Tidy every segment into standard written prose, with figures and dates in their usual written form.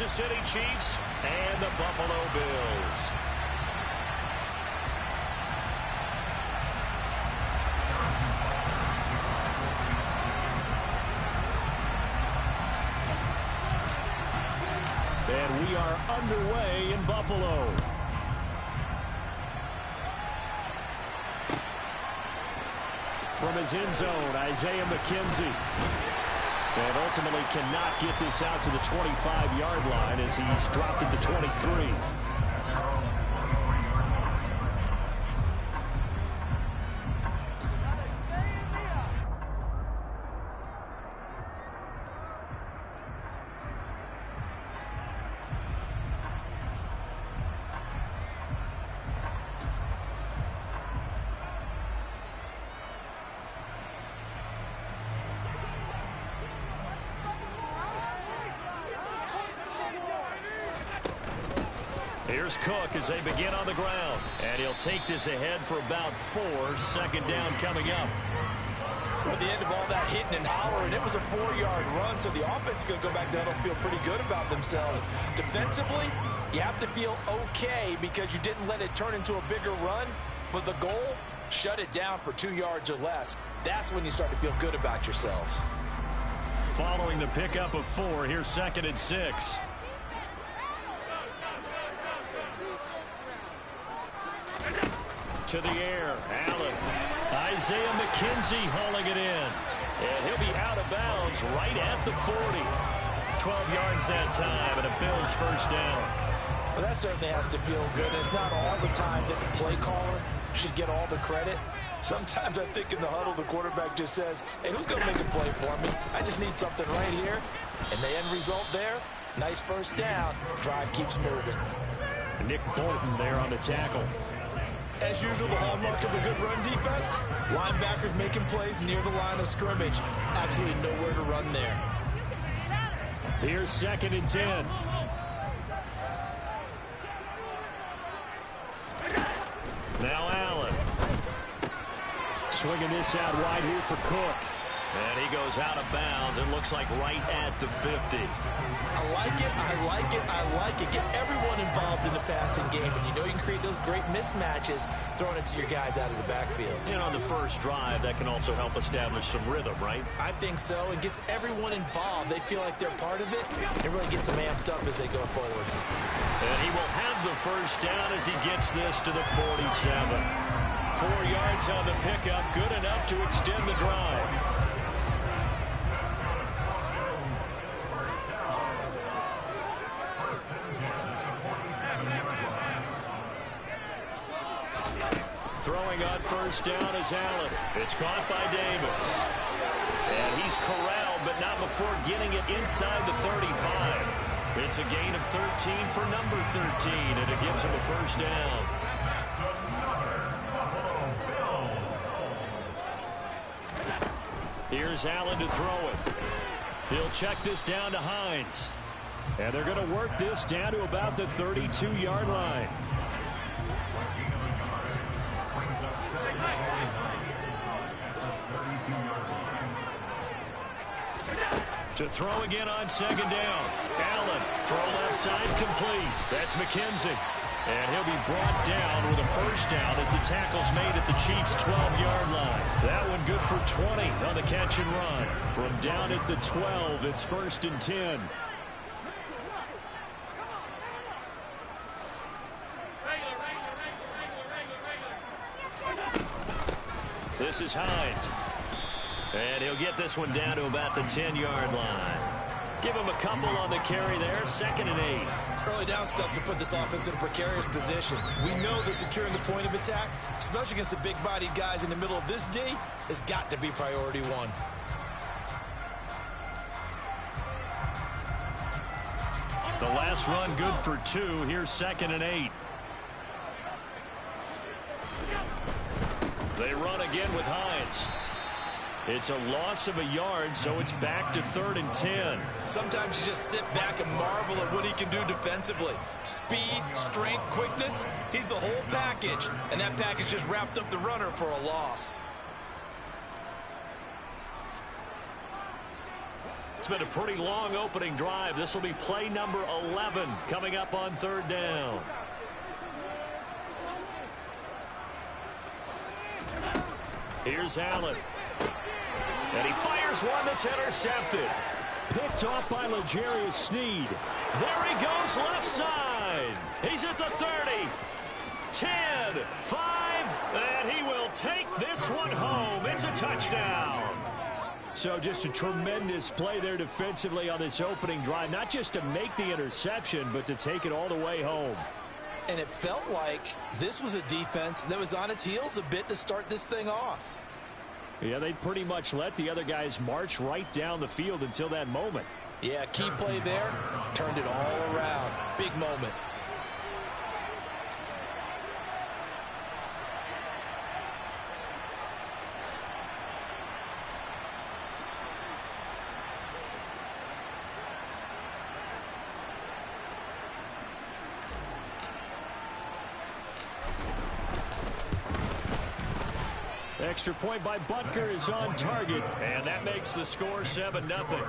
Kansas City Chiefs and the Buffalo Bills. And we are underway in Buffalo. From his end zone, Isaiah McKenzie. And ultimately cannot get this out to the 25-yard line as he's dropped it to 23. Here's Cook as they begin on the ground. And he'll take this ahead for about 4. Second down coming up. At the end of all that hitting and hollering, it was a 4-yard run, so the offense is going to go back down and feel pretty good about themselves. Defensively, you have to feel okay because you didn't let it turn into a bigger run, but the goal, shut it down for 2 yards or less. That's when you start to feel good about yourselves. Following the pickup of 4, here's 2nd and 6. To the air, Allen. Isaiah McKenzie hauling it in. And he'll be out of bounds right at the 40. 12 yards that time, and a Bills first down. Well, that certainly has to feel good. It's not all the time that the play caller should get all the credit. Sometimes I think in the huddle, the quarterback just says, hey, who's going to make a play for me? I just need something right here. And the end result there, nice first down. Drive keeps moving. Nick Bolton there on the tackle. As usual, the hallmark of a good run defense, linebackers making plays near the line of scrimmage. Absolutely nowhere to run there. Here's 2nd and 10. Now Allen. Swinging this out wide here for Cook. And he goes out of bounds. It looks like right at the 50. I like it, I like it, I like it. Get everyone involved in the passing game. And you know you can create those great mismatches throwing it to your guys out of the backfield. And on the first drive, that can also help establish some rhythm, right? I think so. It gets everyone involved. They feel like they're part of it. It really gets them amped up as they go forward. And he will have the first down as he gets this to the 47. 4 yards on the pickup, good enough to extend the drive. Throwing on first down is Allen. It's caught by Davis. And he's corralled, but not before getting it inside the 35. It's a gain of 13 for number 13, and it gives him a first down. Here's Allen to throw it. He'll check this down to Hines. And they're going to work this down to about the 32-yard line. To throw again on 2nd down. Allen, throw left side complete. That's McKenzie. And he'll be brought down with a first down as the tackle's made at the Chiefs' 12-yard line. That one good for 20 on the catch and run. From down at the 12, it's 1st and 10. This is Hines. And he'll get this one down to about the 10-yard line. Give him a couple on the carry there. 2nd and 8. Early down stuff to put this offense in a precarious position. We know that securing the point of attack, especially against the big-bodied guys in the middle of this D, has got to be priority one. The last run good for 2. Here's 2nd and 8. They run again with Hines. It's a loss of a yard, so it's back to 3rd and 10. Sometimes you just sit back and marvel at what he can do defensively. Speed, strength, quickness, he's the whole package. And that package just wrapped up the runner for a loss. It's been a pretty long opening drive. This will be play number 11 coming up on third down. Here's Allen. And he fires one that's intercepted. Picked off by L'Jarius Sneed. There he goes left side. He's at the 30. 10, 5, and he will take this one home. It's a touchdown. So just a tremendous play there defensively on this opening drive. Not just to make the interception, but to take it all the way home. And it felt like this was a defense that was on its heels a bit to start this thing off. Yeah, they pretty much let the other guys march right down the field until that moment. Yeah, key play there. Turned it all around. Big moment. Extra point by Butker is on target, and that makes the score 7-0.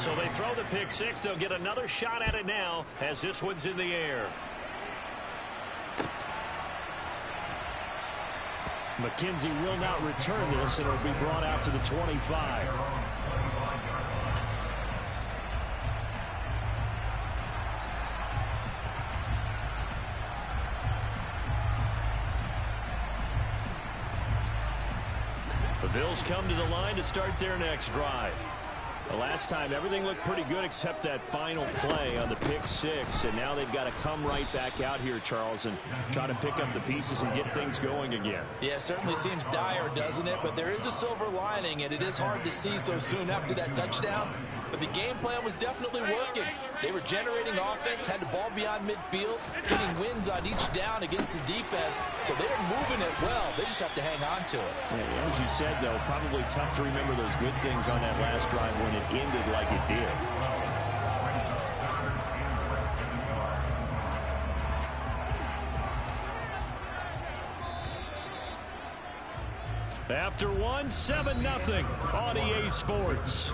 So they throw the pick six. They'll get another shot at it now as this one's in the air. McKenzie will not return this, and it'll be brought out to the 25. The Bills come to the line to start their next drive. The last time, everything looked pretty good except that final play on the pick six, and now they've got to come right back out here, Charles, and try to pick up the pieces and get things going again. Yeah, it certainly seems dire, doesn't it? But there is a silver lining, and it is hard to see so soon after that touchdown. But the game plan was definitely working. They were generating offense, had the ball beyond midfield, getting wins on each down against the defense. So they were moving it well. They just have to hang on to it. Yeah, as you said, though, probably tough to remember those good things on that last drive when it ended like it did. After one, 7-0 on EA Sports.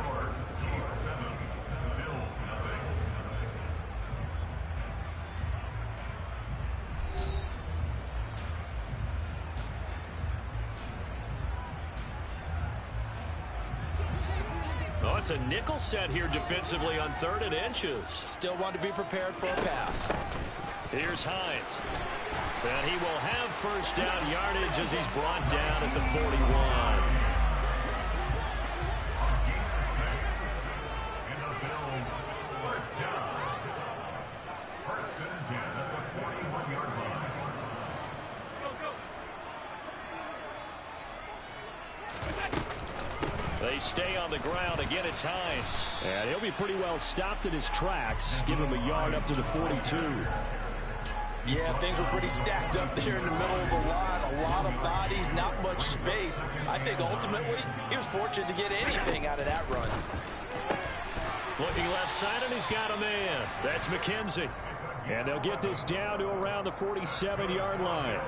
Oh, it's a nickel set here defensively on 3rd and inches. Still want to be prepared for a pass. Here's Hines. And he will have first down yardage as he's brought down at the 41. They stay on the ground. Again, it's Hines. And he'll be pretty well stopped in his tracks. Give him a yard up to the 42. Yeah, things were pretty stacked up there in the middle of the line. A lot of bodies, not much space. I think ultimately he was fortunate to get anything out of that run. Looking left side, and he's got a man. That's McKenzie. And they'll get this down to around the 47-yard line.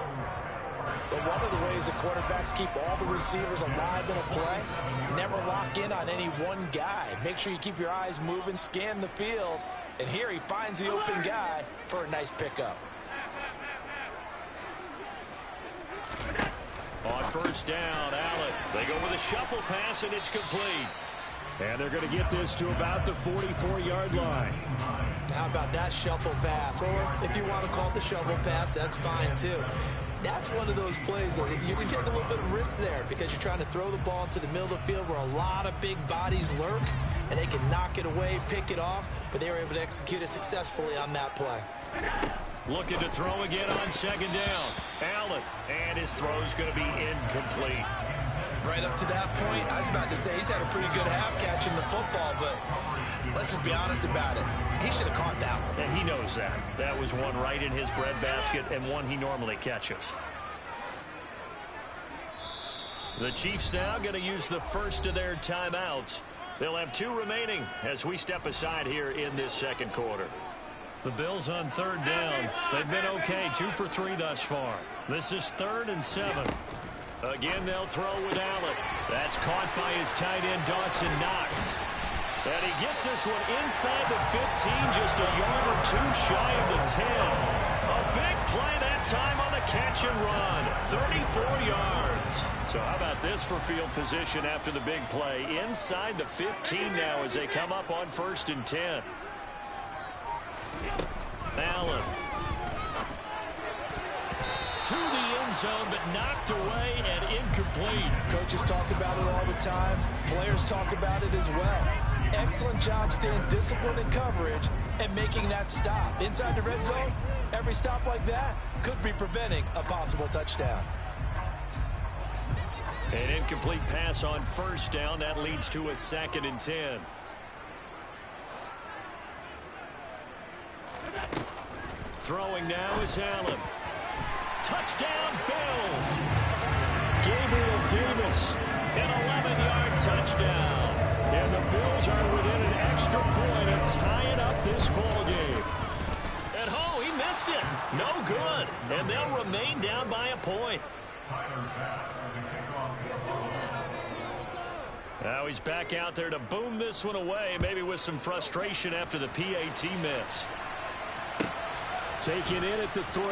But one of the ways the quarterbacks keep all the receivers alive in a play, never lock in on any one guy. Make sure you keep your eyes moving, scan the field. And here he finds the open guy for a nice pickup. On first down, Allen. They go with a shuffle pass, and it's complete. And they're going to get this to about the 44-yard line. How about that shuffle pass? Or if you want to call it the shovel pass, that's fine too. That's one of those plays that you can take a little bit of risk there because you're trying to throw the ball to the middle of the field where a lot of big bodies lurk, and they can knock it away, pick it off, but they were able to execute it successfully on that play. Looking to throw again on second down. Allen, and his throw's going to be incomplete. Right up to that point, I was about to say he's had a pretty good half catching the football, but let's just be honest about it. He should have caught that one. And he knows that. That was one right in his breadbasket and one he normally catches. The Chiefs now going to use the first of their timeouts. They'll have 2 remaining as we step aside here in this second quarter. The Bills on third down. They've been okay, 2 for 3 thus far. This is 3rd and 7. Again, they'll throw with Allen. That's caught by his tight end, Dawson Knox. And he gets this one inside the 15, just a yard or two shy of the 10. A big play that time on the catch and run. 34 yards. So how about this for field position after the big play? Inside the 15 now as they come up on 1st and 10. Allen. To the end zone, but knocked away and incomplete. Coaches talk about it all the time. Players talk about it as well. Excellent job staying disciplined in coverage and making that stop. Inside the red zone, every stop like that could be preventing a possible touchdown. An incomplete pass on 1st down. That leads to a 2nd and 10. Throwing now is Allen. Touchdown, Bills. Gabriel Davis, an 11-yard touchdown. And the Bills are within an extra point of tying up this ball game. And oh, he missed it. No good. And they'll remain down by a point. Now he's back out there to boom this one away, maybe with some frustration after the PAT miss. Taken in at the 3.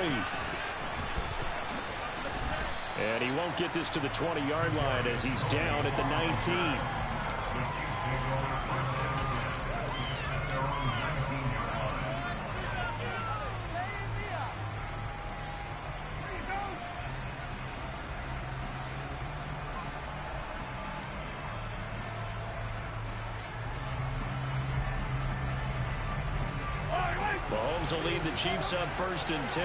And he won't get this to the 20-yard line as he's down at the 19. Mahomes will lead the Chiefs on 1st and 10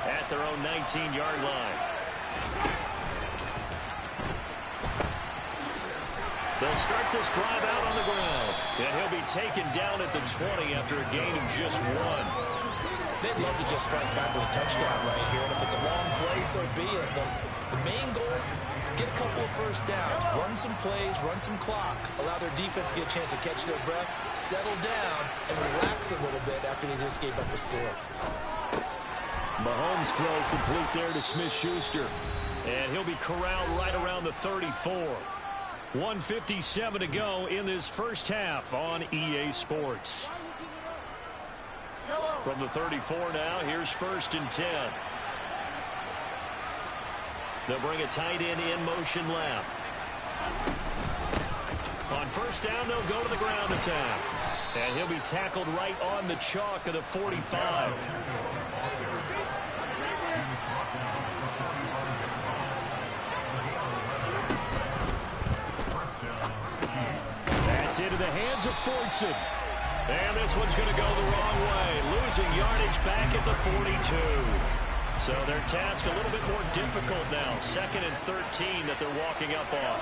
at their own 19-yard line. They'll start this drive out on the ground. And he'll be taken down at the 20 after a gain of just 1. They'd love to just strike back with a touchdown right here. And if it's a long play, so be it. The main goal, get a couple of first downs. Run some plays, run some clock. Allow their defense to get a chance to catch their breath, settle down, and relax a little bit after they just gave up a score. Mahomes' throw complete there to Smith-Schuster. And he'll be corralled right around the 34. 1:57 to go in this first half on EA Sports. From the 34 now, here's 1st and 10. They'll bring a tight end in motion left. On 1st down, they'll go to the ground attack. And he'll be tackled right on the chalk of the 45. That's into the hands of Fortson. And this one's going to go the wrong way. Losing yardage back at the 42. So their task a little bit more difficult now. 2nd and 13 that they're walking up on.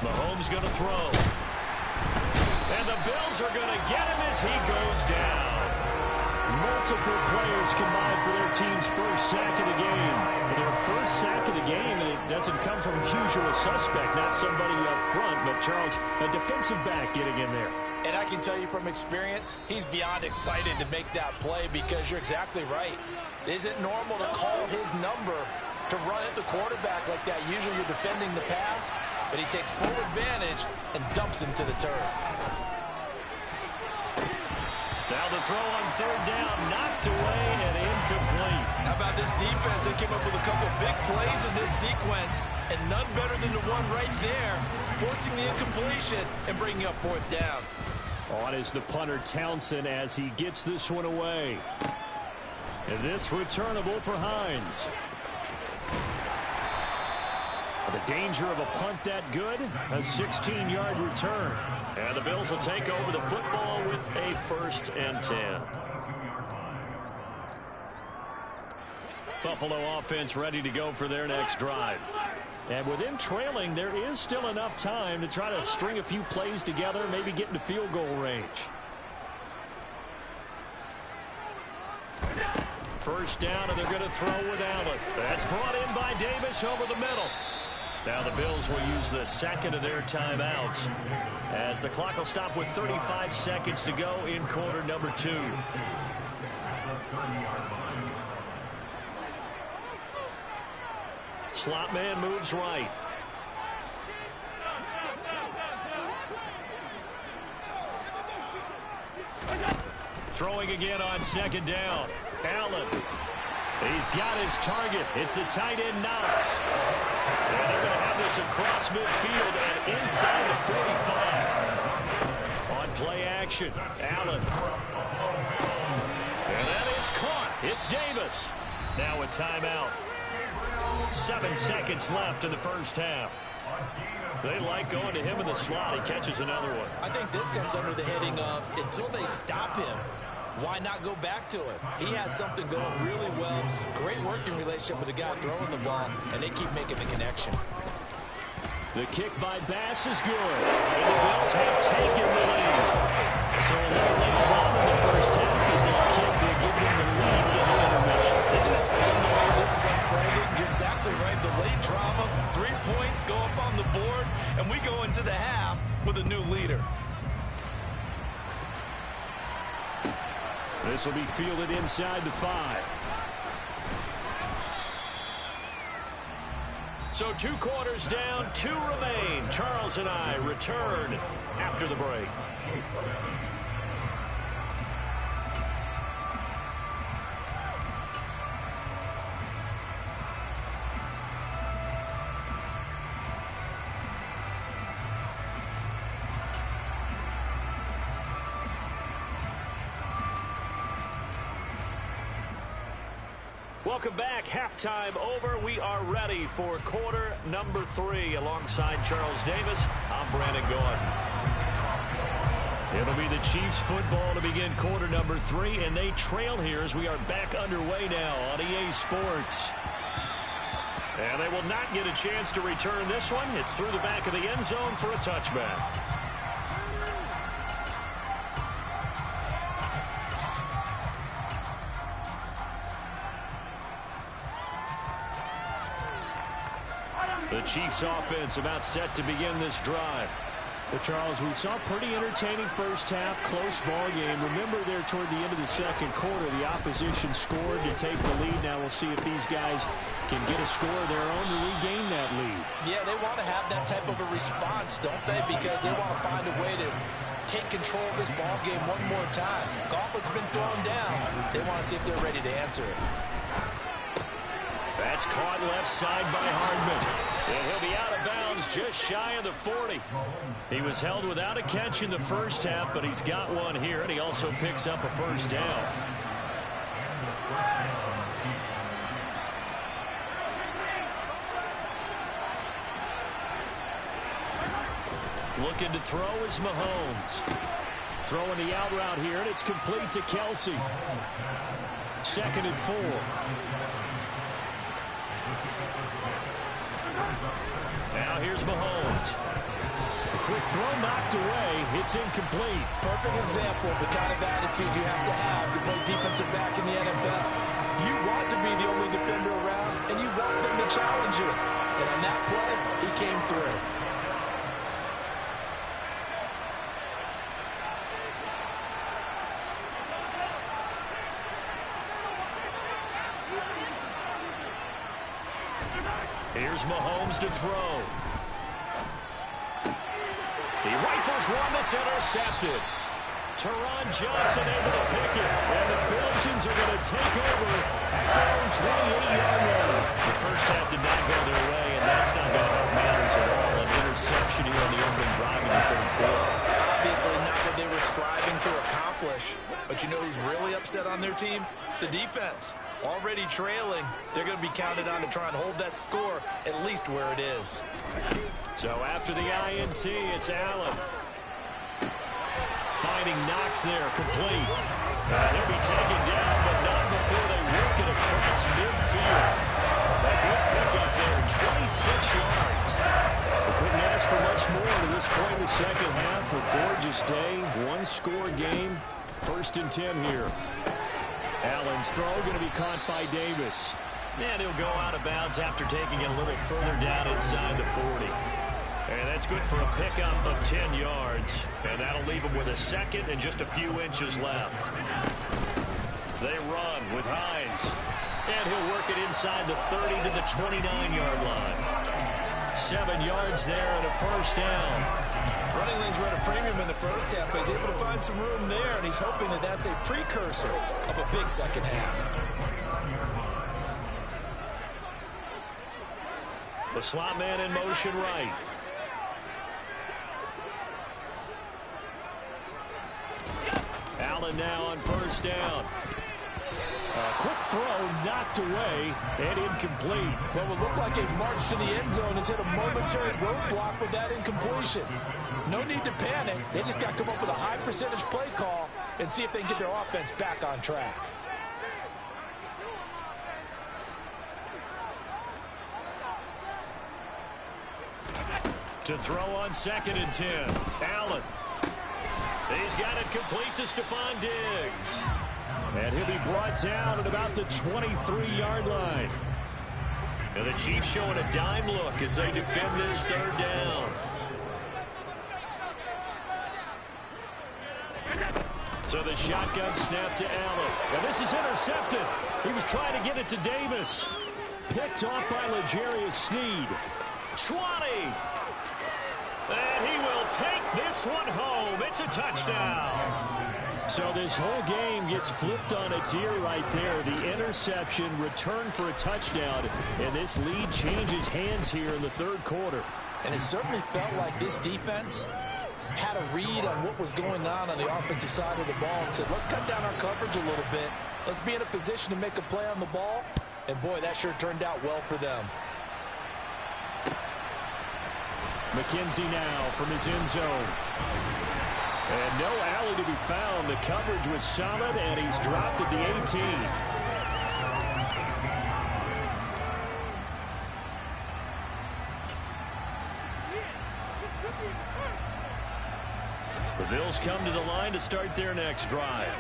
Mahomes going to throw. And the Bills are going to get him as he goes down. Multiple players combined for their team's first sack of the game. Their first sack of the game, and it doesn't come from a usual suspect, not somebody up front, but Charles, a defensive back getting in there. And I can tell you from experience, he's beyond excited to make that play because you're exactly right. Is it normal to call his number to run at the quarterback like that? Usually you're defending the pass, but he takes full advantage and dumps him to the turf. Now the throw on 3rd down, knocked away and incomplete. How about this defense? They came up with a couple big plays in this sequence, and none better than the one right there, forcing the incompletion and bringing up 4th down. On is the punter Townsend as he gets this one away. And this returnable for Hines. The danger of a punt that good, a 16-yard return. And the Bills will take over the football with a 1st and 10. Buffalo offense ready to go for their next drive. And with them trailing, there is still enough time to try to string a few plays together, maybe get into field goal range. 1st down, and they're going to throw with Allen. That's brought in by Davis over the middle. Now the Bills will use the 2nd of their timeouts as the clock will stop with 35 seconds to go in quarter number 2. slot man moves right. Throwing again on second down. Allen. He's got his target. It's the tight end Knox. And they're going to have this across midfield and inside the 45. On play action, Allen. And that is caught. It's Davis. Now a timeout. 7 seconds left in the first half. They like going to him in the slot. He catches another one. I think this comes under the heading of until they stop him, why not go back to it? He has something going really well. Great working relationship with the guy throwing the ball, and they keep making the connection. The kick by Bass is good. And the Bills have taken the lead. So a little late drama in the first half as that kick will give them the lead in the intermission. Isn't this fun the way this is unfolding? You're exactly right. The late drama, 3 points go up on the board, and we go into the half with a new leader. This will be fielded inside the 5. So 2 quarters down, 2 remain. Charles and I return after the break. Welcome back. Halftime over. We are ready for quarter number 3. Alongside Charles Davis, I'm Brandon Gordon. It'll be the Chiefs football to begin quarter number 3, and they trail here as we are back underway now on EA Sports. And they will not get a chance to return this one. It's through the back of the end zone for a touchback. The Chiefs offense about set to begin this drive. Well, Charles, we saw a pretty entertaining first half, close ball game. Remember there toward the end of the second quarter, the opposition scored to take the lead. Now we'll see if these guys can get a score of their own to regain that lead. Yeah, they want to have that type of a response, don't they? Because they want to find a way to take control of this ball game one more time. Gauntlet's been thrown down. They want to see if they're ready to answer it. That's caught left side by Hardman. And he'll be out of bounds just shy of the 40. He was held without a catch in the first half, but he's got one here, and he also picks up a first down. Looking to throw is Mahomes. Throwing the out route here, and it's complete to Kelsey. 2nd and 4. Now here's Mahomes. A quick throw knocked away. It's incomplete. Perfect example of the kind of attitude you have to play defensive back in the NFL. You want to be the only defender around, and you want them to challenge you. And on that play, he came through. Here's Mahomes to throw. He rifles one that's intercepted. Teron Johnson able to pick it. And the Belgians are going to take over at their own 28-yard line. The first half did not go their way, and that's not going to help matters at all. An interception here on the opening drive in the third quarter. Obviously not what they were striving to accomplish. But you know who's really upset on their team? The defense. Already trailing, they're going to be counted on to try and hold that score at least where it is. So after the INT, it's Allen. Finding Knox there, complete. He'll be taken down, but not before they work it across midfield. A good pickup there, 26 yards. We couldn't ask for much more to this point in the second half. A gorgeous day, one-score game. 1st and 10 here. Allen's throw going to be caught by Davis. And he'll go out of bounds after taking it a little further down inside the 40. And that's good for a pickup of 10 yards. And that'll leave him with a 2nd and just a few inches left. They run with Hines. And he'll work it inside the 30 to the 29-yard line. 7 yards there and a first down. Running lanes were at a premium in the first half, but he's able to find some room there, and he's hoping that that's a precursor of a big second half. The slot man in motion right. Allen now on first down. A quick throw knocked away and incomplete. What would look like a march to the end zone has hit a momentary roadblock with that incompletion. No need to panic. They just got to come up with a high percentage play call and see if they can get their offense back on track. To throw on 2nd and 10. Allen. He's got it complete to Stephon Diggs. And he'll be brought down at about the 23-yard line. And the Chiefs showing a dime look as they defend this 3rd down. So the shotgun snap to Allen. And this is intercepted. He was trying to get it to Davis. Picked off by L'Jarius Sneed. 20. And he will take this one home. It's a touchdown. So this whole game gets flipped on its ear right there. The interception, return for a touchdown, and this lead changes hands here in the 3rd quarter. And it certainly felt like this defense had a read on what was going on the offensive side of the ball and said, let's cut down our coverage a little bit. Let's be in a position to make a play on the ball. And, boy, that sure turned out well for them. McKenzie now from his end zone. And no alley to be found. The coverage was solid, and he's dropped at the 18. The Bills come to the line to start their next drive.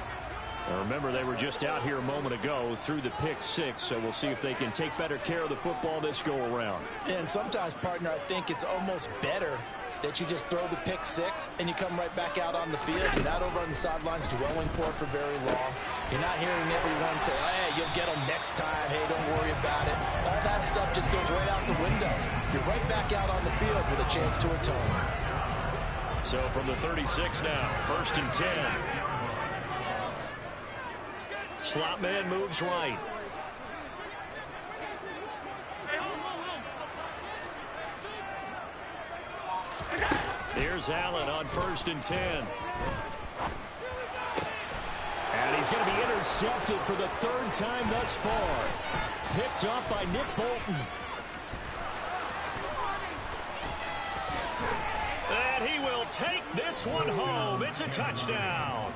Now remember, they were just out here a moment ago through the pick 6, so we'll see if they can take better care of the football this go around. And sometimes, partner, I think it's almost better that you just throw the pick 6 and you come right back out on the field. You're not over on the sidelines dwelling for it for very long. You're not hearing everyone say, hey, you'll get them next time. Hey, don't worry about it. All that stuff just goes right out the window. You're right back out on the field with a chance to atone. So from the 36 now, 1st and 10. Slot man moves right. Here's Allen on 1st and 10. And he's going to be intercepted for the 3rd time thus far. Picked up by Nick Bolton. And he will take this one home. It's a touchdown.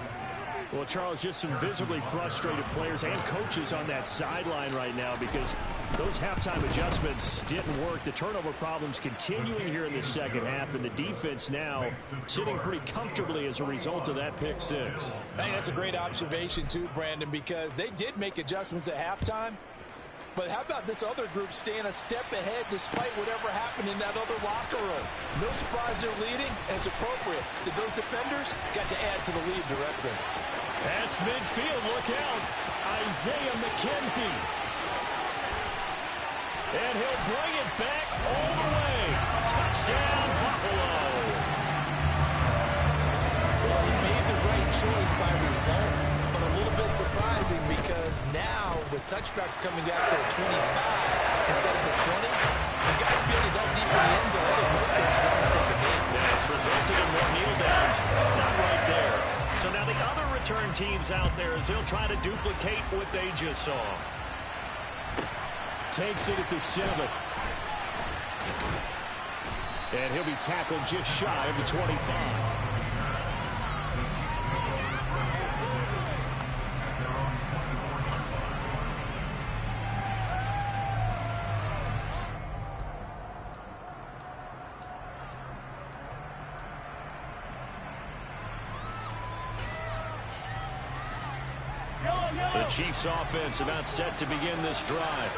Well, Charles, just some visibly frustrated players and coaches on that sideline right now because those halftime adjustments didn't work. The turnover problems continuing here in the 2nd half, and the defense now sitting pretty comfortably as a result of that pick 6. I think that's a great observation, too, Brandon, because they did make adjustments at halftime. But how about this other group staying a step ahead despite whatever happened in that other locker room? No surprise they're leading, and it's appropriate that those defenders got to add to the lead directly. Pass midfield, look out. Isaiah McKenzie. And he'll bring it back all the way. Touchdown, Buffalo. Well, he made the right choice by result, but a little bit surprising because now with touchbacks coming out to the 25 instead of the 20, the guys fielded that deep in the end zone. I think most coaches want to take a knee. Yeah, it's resulted in more kneel downs. Not right there. So now the other return teams out there as they'll try to duplicate what they just saw. Takes it at the 7. And he'll be tackled just shy of the 25. The Chiefs offense about set to begin this drive.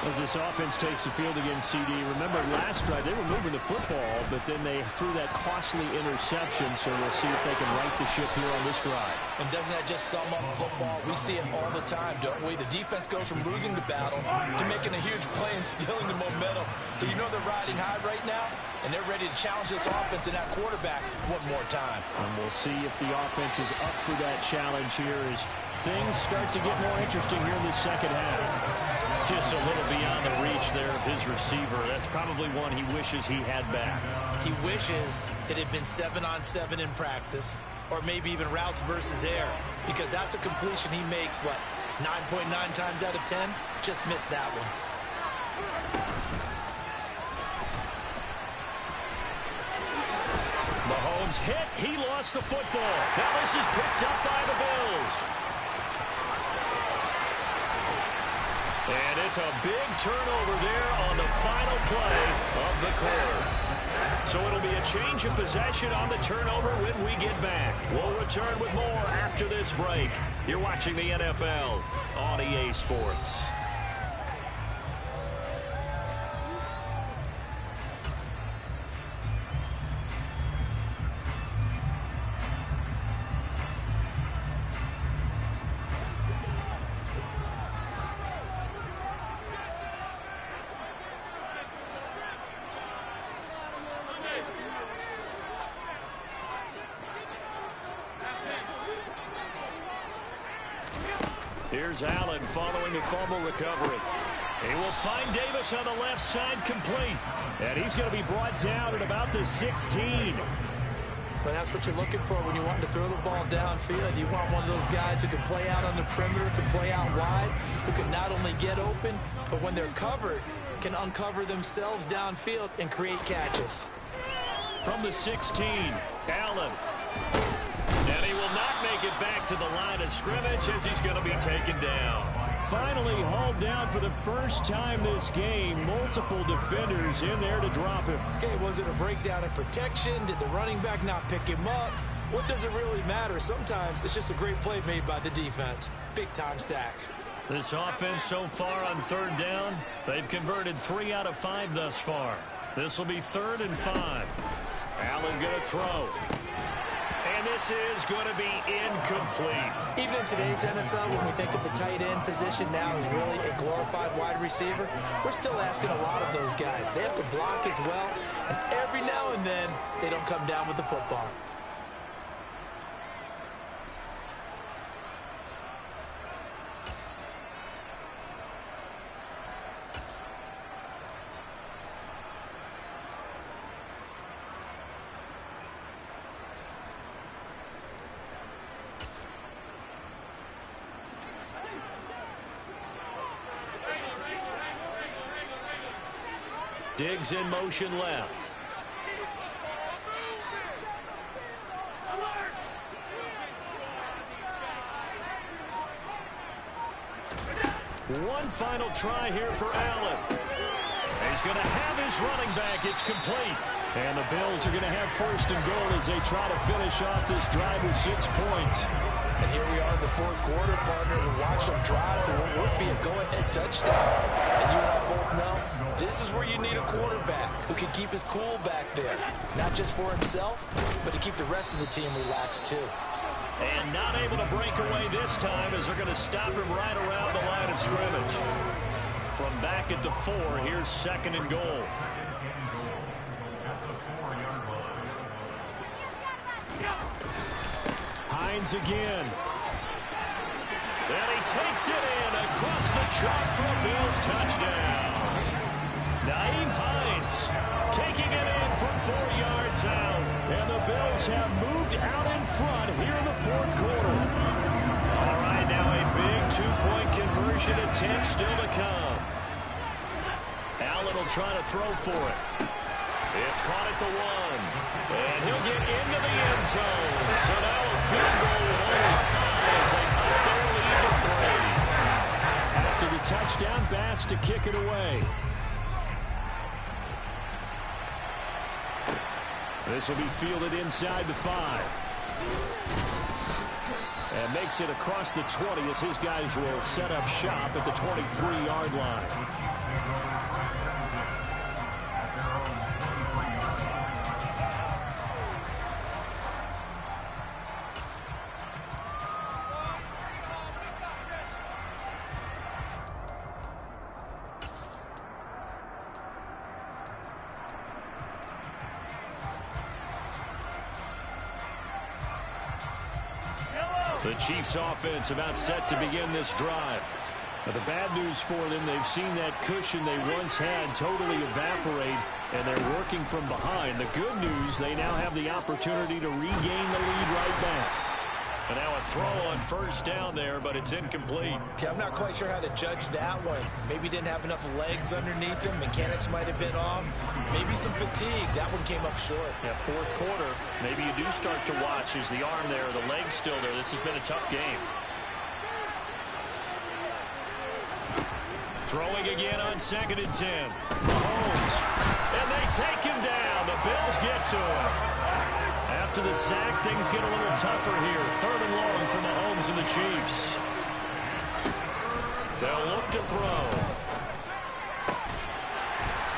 As this offense takes the field against CD, remember last drive they were moving the football, but then they threw that costly interception, so we'll see if they can right the ship here on this drive. And doesn't that just sum up football? We see it all the time, don't we? The defense goes from losing the battle to making a huge play and stealing the momentum. So you know they're riding high right now, and they're ready to challenge this offense and that quarterback one more time. And we'll see if the offense is up for that challenge here as things start to get more interesting here in the second half. Just a little beyond the reach there of his receiver. That's probably one he wishes he had back. He wishes it had been 7-on-7 in practice, or maybe even routes versus air, because that's a completion he makes, what, 9.9 times out of 10? Just missed that one. Mahomes hit. He lost the football. Now this is picked up by the Bills. And it's a big turnover there on the final play of the quarter. So it'll be a change of possession on the turnover when we get back. We'll return with more after this break. You're watching the NFL on EA Sports. Here's Allen following the fumble recovery. He will find Davis on the left side complete. And he's going to be brought down at about the 16. But that's what you're looking for when you want to throw the ball downfield. You want one of those guys who can play out on the perimeter, can play out wide, who can not only get open, but when they're covered, can uncover themselves downfield and create catches. From the 16, Allen. And he will not make it back to the line of scrimmage as he's going to be taken down. Finally hauled down for the first time this game. Multiple defenders in there to drop him. Okay, was it a breakdown in protection? Did the running back not pick him up? What does it really matter? Sometimes it's just a great play made by the defense. Big-time sack. This offense so far on third down, they've converted 3 out of 5 thus far. This will be 3rd and 5. Allen going to throw. And this is going to be incomplete. Even in today's NFL, when we think of the tight end position now as really a glorified wide receiver, we're still asking a lot of those guys. They have to block as well, and every now and then, they don't come down with the football. Diggs in motion left. One final try here for Allen. He's going to have his running back. It's complete. And the Bills are going to have 1st and goal as they try to finish off this drive with 6 points. And here we are in the 4th quarter, partner, to watch them drive for what would be a go-ahead touchdown. And you and I both know this is where you need a quarterback who can keep his cool back there. Not just for himself, but to keep the rest of the team relaxed too. And not able to break away this time as they're going to stop him right around the line of scrimmage. From back at the 4, here's 2nd and goal. Hines again. And he takes it in across the chalk for a Bills touchdown. Nyheim Hines taking it in from 4 yards out. And the Bills have moved out in front here in the 4th quarter. All right, now a big 2-point conversion attempt still to come. Allen will try to throw for it. It's caught at the 1. And he'll get into the end zone. So now a field goal will only tie as they up their lead to 3. After the touchdown, Bass to kick it away. This will be fielded inside the 5. And makes it across the 20 as his guys will set up shop at the 23-yard line. The Chiefs offense about set to begin this drive. But the bad news for them, they've seen that cushion they once had totally evaporate, and they're working from behind. The good news, they now have the opportunity to regain the lead right back. And now a throw on first down there, but it's incomplete. Okay, I'm not quite sure how to judge that one. Maybe didn't have enough legs underneath him. Mechanics might have been off. Maybe some fatigue. That one came up short. Yeah, fourth quarter, maybe you do start to watch. Is the arm there, the leg's still there? This has been a tough game. Throwing again on 2nd and 10. Mahomes. And they take him down. The Bills get to him. After the sack, things get a little tougher here. 3rd and long for Mahomes and the Chiefs. They'll look to throw.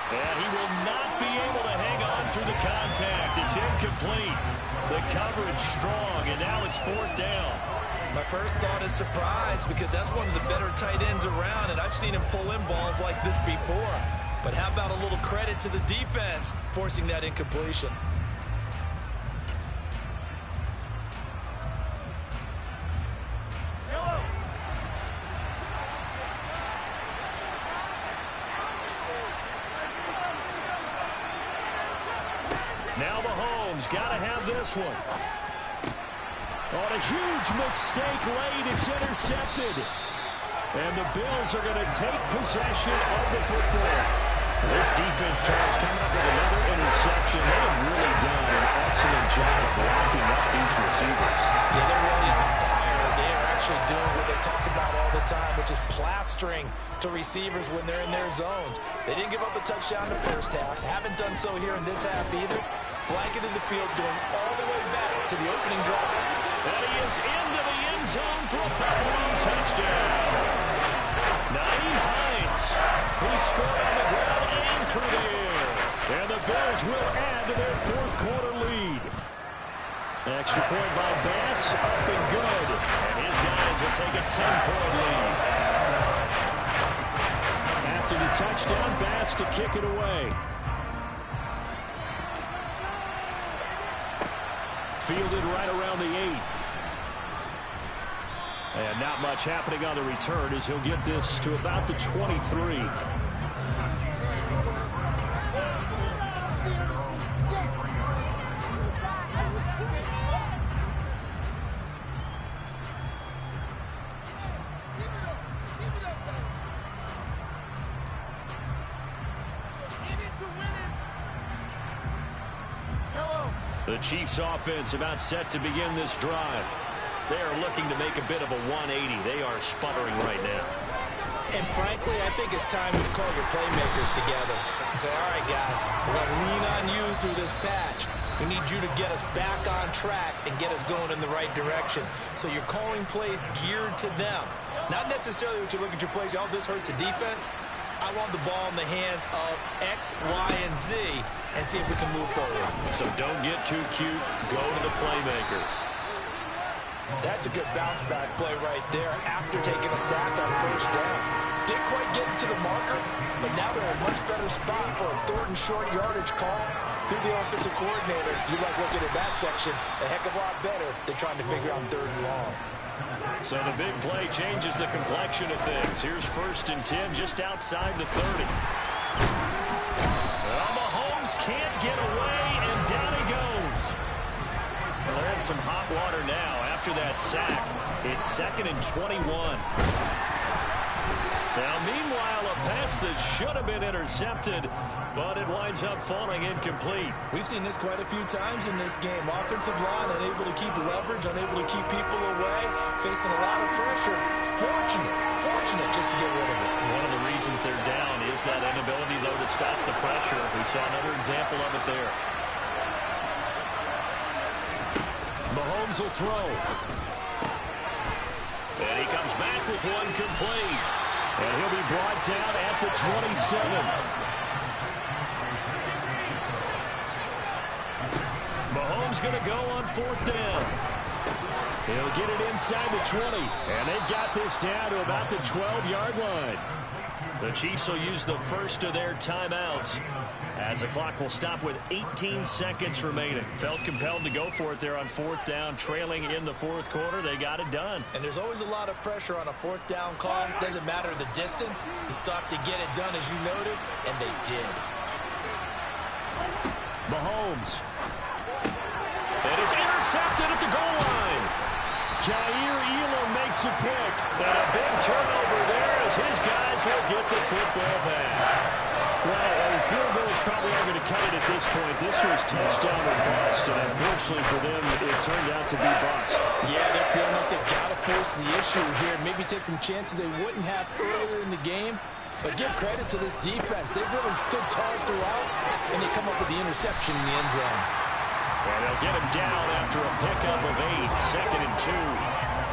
And he will not be able to hang on through the contact. It's incomplete. The coverage strong, and now it's 4th down. My first thought is surprise, because that's one of the better tight ends around, and I've seen him pull in balls like this before. But how about a little credit to the defense forcing that incompletion? Now Mahomes got to have this one. On a huge mistake late, it's intercepted. And the Bills are going to take possession of the football. This defense, Charles, coming up with another interception. They have really done an excellent job of locking up these receivers. Yeah, they're really on fire. They are actually doing what they talk about all the time, which is plastering to receivers when they're in their zones. They didn't give up a touchdown in the first half. Haven't done so here in this half either. Blanketed the field, going all the way back to the opening drive. And he is into the end zone for a Buffalo touchdown. Naeem Hines, who scored on the ground and through the air. And the Bills will add to their 4th quarter lead. Extra point by Bass, up and good. And his guys will take a 10-point lead. After the touchdown, Bass to kick it away. Fielded right around the 8. And not much happening on the return as he'll get this to about the 23. The Chiefs offense about set to begin this drive. They are looking to make a bit of a 180. They are sputtering right now. And frankly, I think it's time to call your playmakers together and say, all right, guys, we're going to lean on you through this patch. We need you to get us back on track and get us going in the right direction. So you're calling plays geared to them. Not necessarily what you look at your plays, oh, this hurts the defense. I want the ball in the hands of X, Y, and Z and see if we can move forward. So don't get too cute. Go to the playmakers. That's a good bounce back play right there after taking a sack on first down. Didn't quite get it to the marker, but now they're in a much better spot for a 3rd and short yardage call. Through the offensive coordinator, you like looking at that section a heck of a lot better than trying to figure out 3rd and long. So the big play changes the complexion of things. Here's 1st and 10 just outside the 30. Well, Mahomes can't get away, and down he goes. Well, they're in some hot water now. After that sack, it's 2nd and 21. Now, meanwhile, a pass that should have been intercepted, but it winds up falling incomplete. We've seen this quite a few times in this game. Offensive line unable to keep leverage, unable to keep people away, facing a lot of pressure. Fortunate just to get rid of it. One of the reasons they're down is that inability, though, to stop the pressure. We saw another example of it there. Mahomes will throw. And he comes back with one complete. And he'll be brought down at the 27. Mahomes going to go on 4th down. He'll get it inside the 20. And they've got this down to about the 12-yard line. The Chiefs will use the first of their timeouts as the clock will stop with 18 seconds remaining. Felt compelled to go for it there on 4th down, trailing in the 4th quarter. They got it done. And there's always a lot of pressure on a 4th down call. Doesn't matter the distance. You stop to get it done, as you noted, and they did. Mahomes. And it's intercepted at the goal line. Jair Elam makes a pick. And a big turnover there as his guys will get the football back. Well, field goals probably aren't going to cut it at this point. This was touchdown or bust, and unfortunately for them, it turned out to be bust. Yeah, they're feeling like they've got to force the issue here. Maybe take some chances they wouldn't have earlier in the game. But give credit to this defense. They've really stood tall throughout, and they come up with the interception in the end zone. And they'll get him down after a pickup of 8, 2nd and 2.